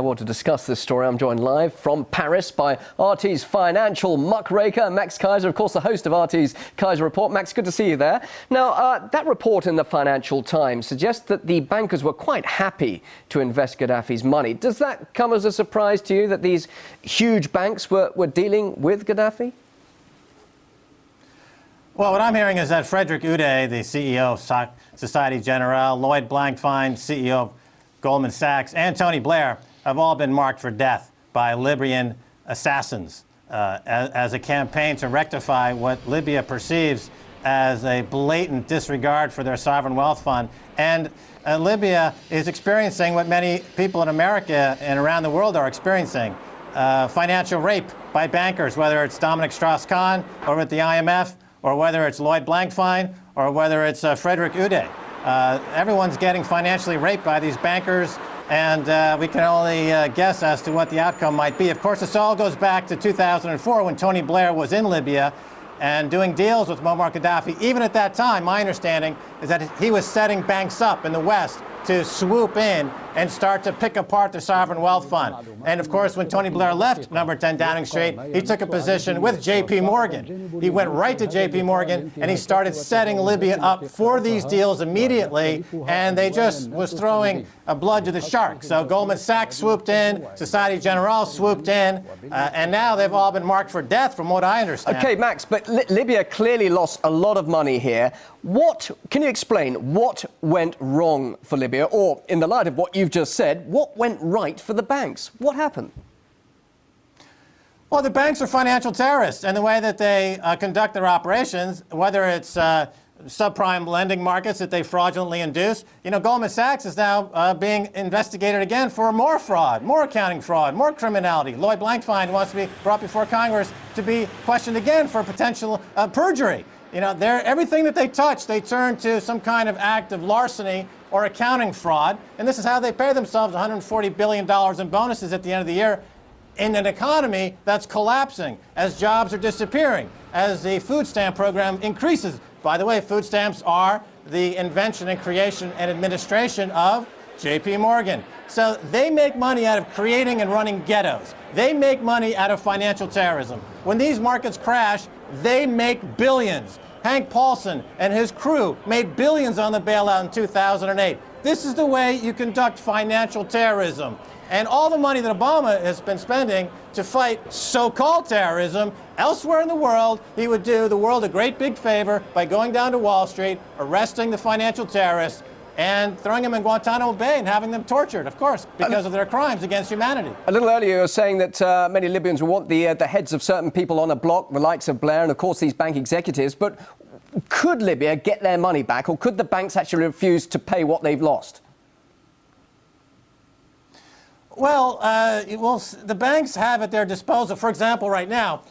Well, to discuss this story, I'm joined live from Paris by RT's financial muckraker, Max Keiser, of course, the host of RT's Keiser Report. Max, good to see you there. Now, that report in the Financial Times suggests that the bankers were quite happy to invest Gaddafi's money. Does that come as a surprise to you that these huge banks were dealing with Gaddafi? Well, what I'm hearing is that Frédéric Oudéa, the CEO of Société Générale, Lloyd Blankfein, CEO of Goldman Sachs, and Tony Blair have all been marked for death by Libyan assassins as a campaign to rectify what Libya perceives as a blatant disregard for their sovereign wealth fund. And Libya is experiencing what many people in America and around the world are experiencing, financial rape by bankers, whether it's Dominic Strauss-Kahn or at the IMF, or whether it's Lloyd Blankfein, or whether it's Frédéric Oudéa. Everyone's getting financially raped by these bankers, and we can only guess as to what the outcome might be. Of course, this all goes back to 2004 when Tony Blair was in Libya and doing deals with Muammar Gaddafi. Even at that time, my understanding is that he was setting banks up in the West to swoop in and start to pick apart the sovereign wealth fund. And of course, when Tony Blair left number 10 Downing Street, he took a position with J.P. Morgan. He went right to J.P. Morgan and he started setting Libya up for these deals immediately, and they just was throwing blood to the shark. So Goldman Sachs swooped in, Société Générale swooped in, and now they've all been marked for death from what I understand. Okay, Max, but Libya clearly lost a lot of money here. Can you explain what went wrong for Libya, or in the light of what you've just said, what went right for the banks? What happened? Well, the banks are financial terrorists, and the way that they conduct their operations, whether it's subprime lending markets that they fraudulently induce. You know, Goldman Sachs is now being investigated again for more fraud, more accounting fraud, more criminality. Lloyd Blankfein wants to be brought before Congress to be questioned again for potential perjury. You know, everything that they touch, they turn to some kind of act of larceny or accounting fraud. And this is how they pay themselves $140 billion in bonuses at the end of the year in an economy that's collapsing, as jobs are disappearing, as the food stamp program increases. By the way, food stamps are the invention and creation and administration of J.P. Morgan. So they make money out of creating and running ghettos. They make money out of financial terrorism. When these markets crash, they make billions. Hank Paulson and his crew made billions on the bailout in 2008. This is the way you conduct financial terrorism. And all the money that Obama has been spending to fight so-called terrorism elsewhere in the world, he would do the world a great big favor by going down to Wall Street, arresting the financial terrorists, and throwing them in Guantanamo Bay and having them tortured, of course, because of their crimes against humanity. A little earlier, you were saying that many Libyans would want the heads of certain people on a block, the likes of Blair and, of course, these bank executives. But could Libya get their money back, or could the banks actually refuse to pay what they've lost? Well, the banks have at their disposal, for example, right now,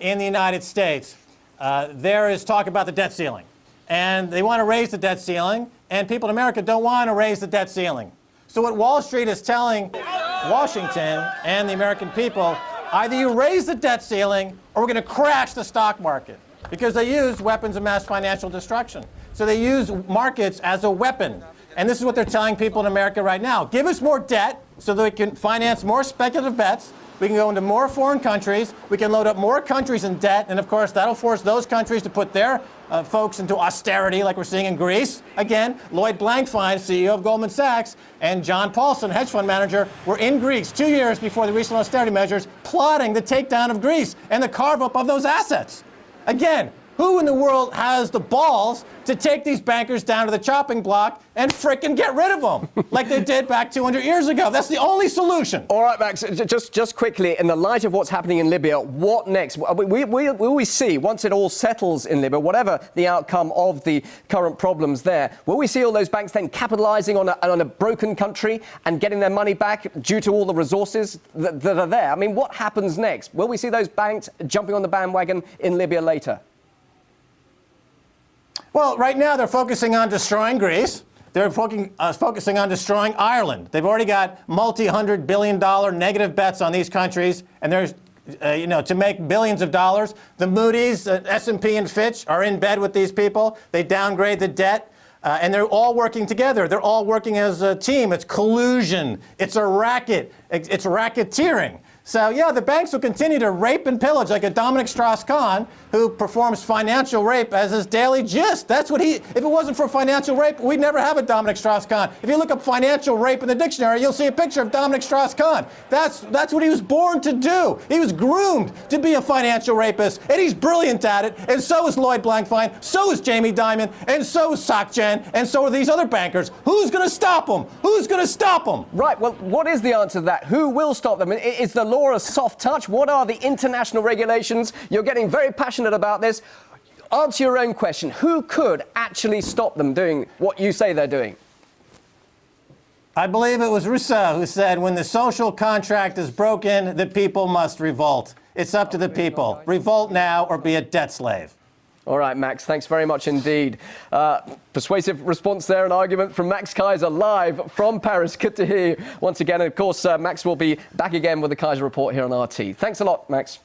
in the United States, there is talk about the debt ceiling. And they want to raise the debt ceiling, and people in America don't want to raise the debt ceiling. So what Wall Street is telling Washington and the American people, either you raise the debt ceiling or we're going to crash the stock market, because they use weapons of mass financial destruction. So they use markets as a weapon. And this is what they're telling people in America right now. Give us more debt so that we can finance more speculative bets. We can go into more foreign countries. We can load up more countries in debt. And, of course, that'll force those countries to put their folks into austerity like we're seeing in Greece. Again, Lloyd Blankfein, CEO of Goldman Sachs, and John Paulson, hedge fund manager, were in Greece 2 years before the recent austerity measures, plotting the takedown of Greece and the carve-up of those assets. Again, who in the world has the balls to take these bankers down to the chopping block and frickin' get rid of them like they did back 200 years ago? That's the only solution. All right, Max, just quickly, in the light of what's happening in Libya, what next? Will we see, once it all settles in Libya, whatever the outcome of the current problems there, will we see all those banks then capitalizing on a broken country and getting their money back due to all the resources that are there? I mean, what happens next? Will we see those banks jumping on the bandwagon in Libya later? Well, right now they're focusing on destroying Greece. They're focusing on destroying Ireland. They've already got multi-$100 billion negative bets on these countries, and there's, to make billions of dollars. The Moody's, S&P, and Fitch are in bed with these people. They downgrade the debt. And they're all working together. They're all working as a team. It's collusion. It's a racket. It's racketeering. So, yeah, the banks will continue to rape and pillage like a Dominic Strauss-Kahn who performs financial rape as his daily gist. That's what if it wasn't for financial rape, we'd never have a Dominic Strauss-Kahn. If you look up financial rape in the dictionary, you'll see a picture of Dominic Strauss-Kahn. That's what he was born to do. He was groomed to be a financial rapist, and he's brilliant at it, and so is Lloyd Blankfein, so is Jamie Dimon, and so is SocGen, and so are these other bankers. Who's going to stop them? Who's going to stop them? Right, well, what is the answer to that? Who will stop them? Is the law a soft touch? What are the international regulations? You're getting very passionate about this. Answer your own question. Who could actually stop them doing what you say they're doing? I believe it was Rousseau who said, when the social contract is broken, the people must revolt. It's up to the people. Revolt now or be a debt slave. All right, Max, thanks very much indeed. Persuasive response there, an argument from Max Keiser live from Paris. Good to hear you once again. And of course, Max will be back again with the Keiser Report here on RT. Thanks a lot, Max.